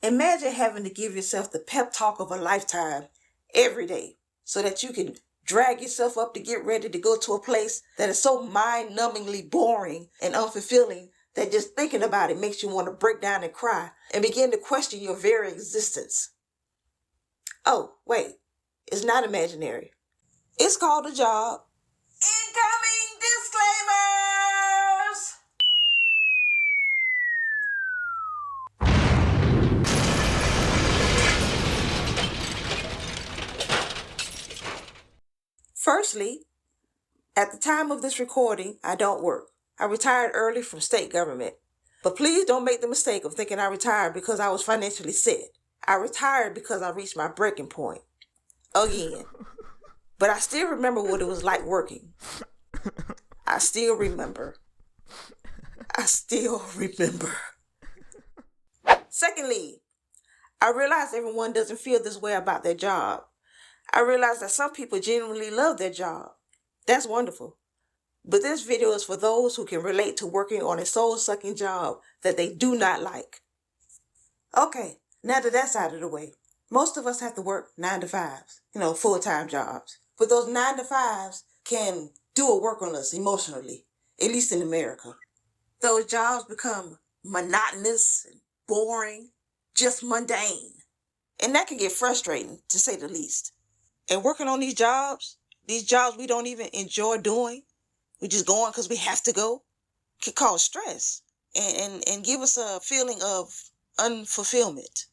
Imagine having to give yourself the pep talk of a lifetime every day so that you can drag yourself up to get ready to go to a place that is so mind-numbingly boring and unfulfilling that just thinking about it makes you want to break down and cry and begin to question your very existence. Oh, wait, it's not imaginary. It's called a job. Incoming disclaimers! Firstly, at the time of this recording, I don't work. I retired early from state government. But please don't make the mistake of thinking I retired because I was financially set. I retired because I reached my breaking point. Again. But I still remember what it was like working. I still remember. Secondly, I realize everyone doesn't feel this way about their job. I realize that some people genuinely love their job. That's wonderful. But this video is for those who can relate to working on a soul-sucking job that they do not like. Okay, now that that's out of the way, most of us have to work 9 to 5s, full-time jobs. But those 9 to 5s can do a work on us emotionally, at least in America. Those jobs become monotonous, and boring, just mundane. And that can get frustrating, to say the least. And working on these jobs we don't even enjoy doing, we just going because we have to go, can cause stress and give us a feeling of unfulfillment.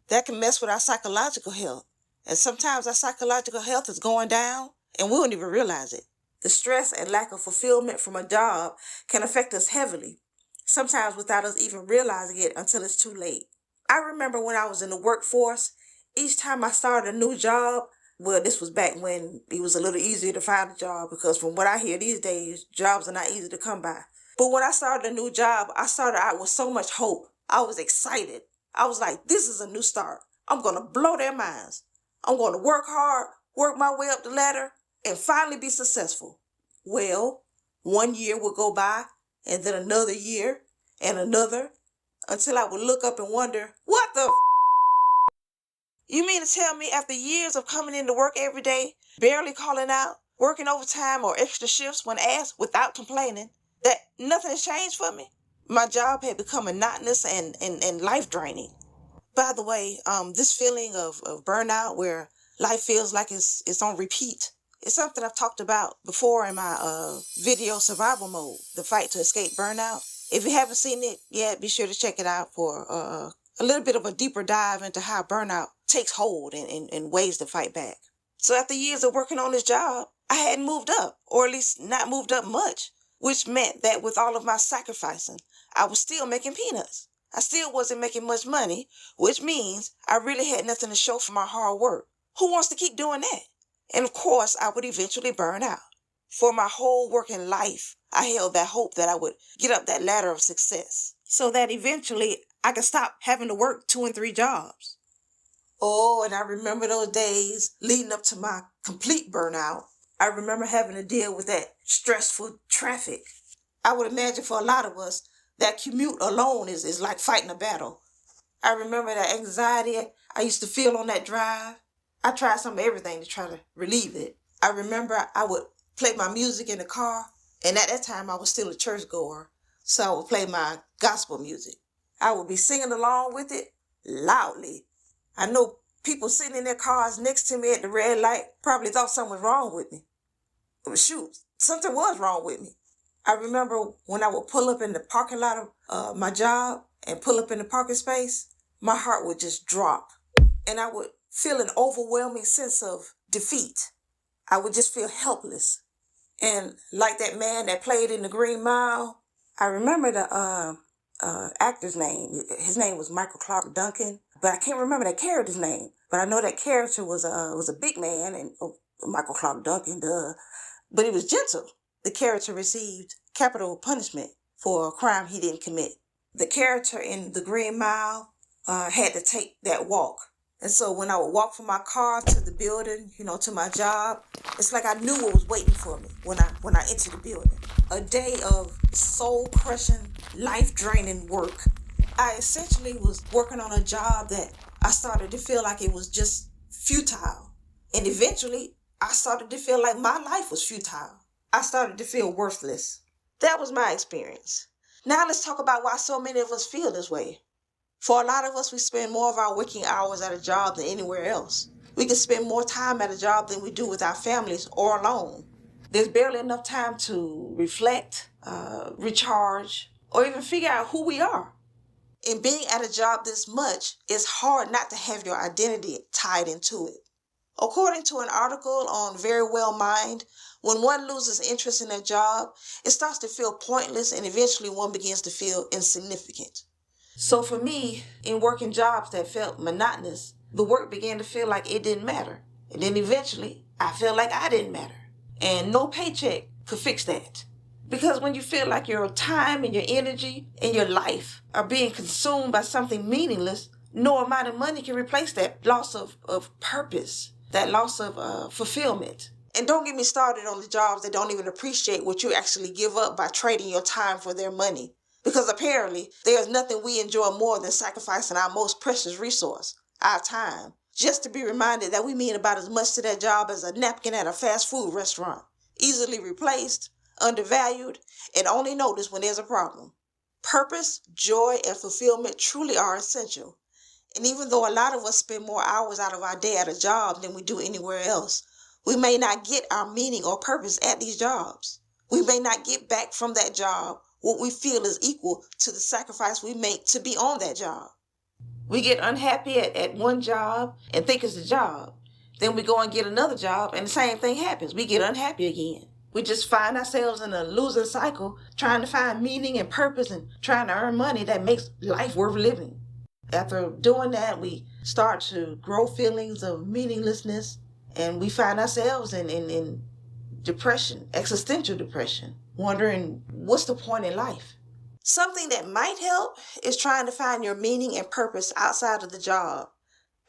That can mess with our psychological health. And sometimes our psychological health is going down and we don't even realize it. The stress and lack of fulfillment from a job can affect us heavily, sometimes without us even realizing it until it's too late. I remember when I was in the workforce, each time I started a new job, well, this was back when it was a little easier to find a job because from what I hear these days, jobs are not easy to come by. But when I started a new job, I started out with so much hope. I was excited. I was like, this is a new start. I'm going to blow their minds. I'm going to work hard, work my way up the ladder, and finally be successful. Well, 1 year would go by, and then another year, and another, until I would look up and wonder, what the You mean to tell me after years of coming into work every day, barely calling out, working overtime or extra shifts when asked without complaining, that nothing has changed for me? My job had become monotonous and life-draining. By the way, this feeling of burnout where life feels like it's on repeat, it's something I've talked about before in my video Survival Mode, the fight to escape burnout. If you haven't seen it yet, be sure to check it out for a little bit of a deeper dive into how burnout takes hold and ways to fight back. So after years of working on this job, I hadn't moved up, or at least not moved up much, which meant that with all of my sacrificing, I was still making peanuts. I still wasn't making much money, which means I really had nothing to show for my hard work. Who wants to keep doing that? And of course, I would eventually burn out. For my whole working life, I held that hope that I would get up that ladder of success so that eventually I could stop having to work 2 and 3 jobs. Oh, and I remember those days leading up to my complete burnout. I remember having to deal with that stressful traffic. I would imagine for a lot of us, that commute alone is like fighting a battle. I remember that anxiety I used to feel on that drive. I tried some of everything to try to relieve it. I remember I would play my music in the car, and at that time I was still a churchgoer, so I would play my gospel music. I would be singing along with it loudly. I know people sitting in their cars next to me at the red light probably thought something was wrong with me. But shoot, something was wrong with me. I remember when I would pull up in the parking lot of my job and pull up in the parking space, my heart would just drop. And I would feel an overwhelming sense of defeat. I would just feel helpless. And like that man that played in the Green Mile, I remember the actor's name. His name was Michael Clark Duncan, but I can't remember that character's name. But I know that character was a big man, and Michael Clark Duncan, duh. But he was gentle. The character received capital punishment for a crime he didn't commit. The character in The Green Mile had to take that walk. And so when I would walk from my car to the building, to my job, it's like I knew what was waiting for me when I entered the building. A day of soul-crushing, life-draining work. I essentially was working on a job that I started to feel like it was just futile. And eventually, I started to feel like my life was futile. I started to feel worthless. That was my experience. Now let's talk about why so many of us feel this way. For a lot of us, we spend more of our working hours at a job than anywhere else. We can spend more time at a job than we do with our families or alone. There's barely enough time to reflect, recharge, or even figure out who we are. In being at a job this much, it's hard not to have your identity tied into it. According to an article on Very Well Mind, when one loses interest in their job, it starts to feel pointless and eventually one begins to feel insignificant. So for me, in working jobs that felt monotonous, the work began to feel like it didn't matter. And then eventually, I felt like I didn't matter. And no paycheck could fix that. Because when you feel like your time and your energy and your life are being consumed by something meaningless, no amount of money can replace that loss of purpose, that loss of fulfillment. And don't get me started on the jobs that don't even appreciate what you actually give up by trading your time for their money. Because apparently, there's nothing we enjoy more than sacrificing our most precious resource, our time, just to be reminded that we mean about as much to that job as a napkin at a fast food restaurant. Easily replaced, undervalued, and only noticed when there's a problem. Purpose, joy, and fulfillment truly are essential. And even though a lot of us spend more hours out of our day at a job than we do anywhere else, we may not get our meaning or purpose at these jobs. We may not get back from that job what we feel is equal to the sacrifice we make to be on that job. We get unhappy at one job and think it's a job. Then we go and get another job and the same thing happens. We get unhappy again. We just find ourselves in a losing cycle, trying to find meaning and purpose and trying to earn money that makes life worth living. After doing that, we start to grow feelings of meaninglessness, and we find ourselves in depression, existential depression, wondering what's the point in life. Something that might help is trying to find your meaning and purpose outside of the job,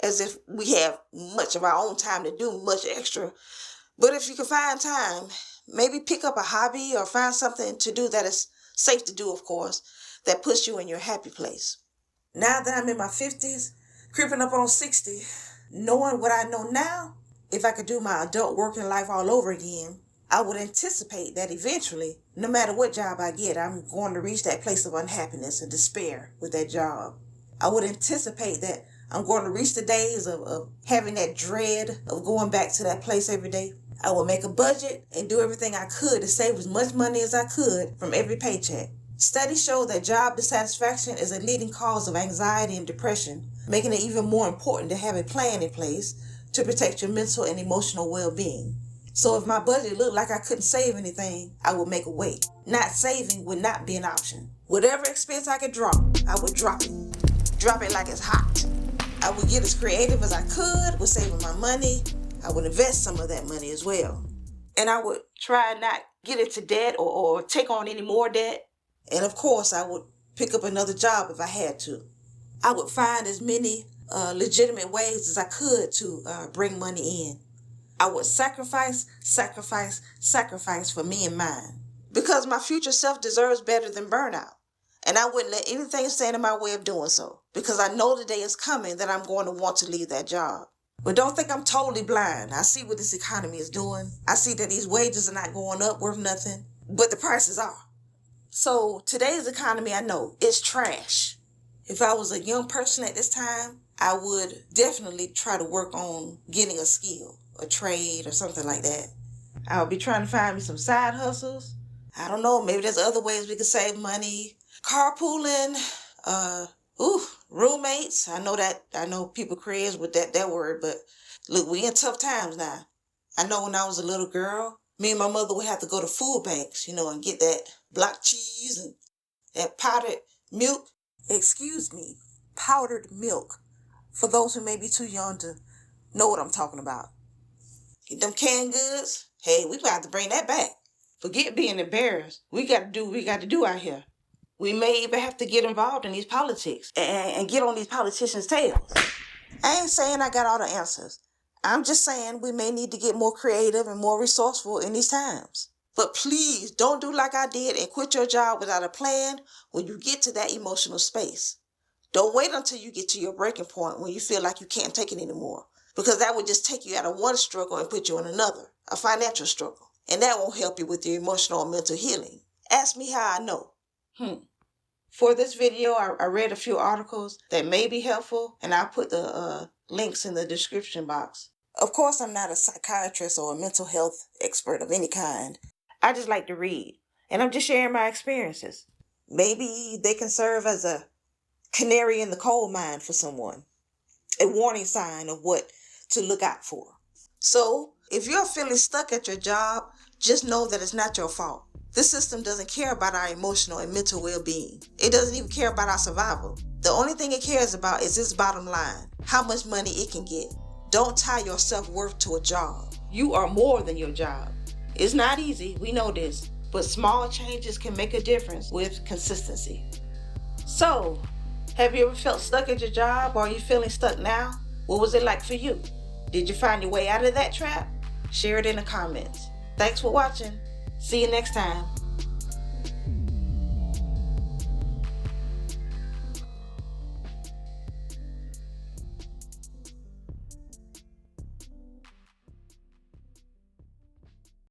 as if we have much of our own time to do much extra. But if you can find time, maybe pick up a hobby or find something to do that is safe to do, of course, that puts you in your happy place. Now that I'm in my 50s, creeping up on 60, knowing what I know now, if I could do my adult working life all over again, I would anticipate that eventually, no matter what job I get, I'm going to reach that place of unhappiness and despair with that job. I would anticipate that I'm going to reach the days of having that dread of going back to that place every day. I will make a budget and do everything I could to save as much money as I could from every paycheck. Studies show that job dissatisfaction is a leading cause of anxiety and depression, making it even more important to have a plan in place to protect your mental and emotional well-being. So if my budget looked like I couldn't save anything, I would make a way. Not saving would not be an option. Whatever expense I could drop, I would drop it. Drop it like it's hot. I would get as creative as I could with saving my money. I would invest some of that money as well. And I would try not get into debt or take on any more debt. And of course, I would pick up another job if I had to. I would find as many legitimate ways as I could to bring money in. I would sacrifice for me and mine. Because my future self deserves better than burnout. And I wouldn't let anything stand in my way of doing so. Because I know the day is coming that I'm going to want to leave that job. But don't think I'm totally blind. I see what this economy is doing. I see that these wages are not going up worth nothing. But the prices are. So today's economy, I know, is trash. If I was a young person at this time, I would definitely try to work on getting a skill, a trade or something like that. I would be trying to find me some side hustles. I don't know, maybe there's other ways we could save money. Carpooling, roommates. I know people crazy with that word, but look, we in tough times now. I know when I was a little girl, me and my mother would have to go to food banks, and get that block cheese and that powdered milk. Excuse me, powdered milk. For those who may be too young to know what I'm talking about. Get them canned goods. Hey, we got to bring that back. Forget being embarrassed. We got to do what we got to do out here. We may even have to get involved in these politics and get on these politicians' tails. I ain't saying I got all the answers. I'm just saying we may need to get more creative and more resourceful in these times. But please don't do like I did and quit your job without a plan when you get to that emotional space. Don't wait until you get to your breaking point when you feel like you can't take it anymore, because that would just take you out of one struggle and put you in another, a financial struggle. And that won't help you with your emotional and mental healing. Ask me how I know. For this video, I read a few articles that may be helpful, and I'll put the links in the description box. Of course, I'm not a psychiatrist or a mental health expert of any kind. I just like to read, and I'm just sharing my experiences. Maybe they can serve as a canary in the coal mine for someone, a warning sign of what to look out for. So, if you're feeling stuck at your job, just know that it's not your fault. This system doesn't care about our emotional and mental well-being. It doesn't even care about our survival. The only thing it cares about is its bottom line, how much money it can get. Don't tie your self-worth to a job. You are more than your job. It's not easy, we know this, but small changes can make a difference with consistency. So, have you ever felt stuck at your job, or are you feeling stuck now? What was it like for you? Did you find your way out of that trap? Share it in the comments. Thanks for watching. See you next time.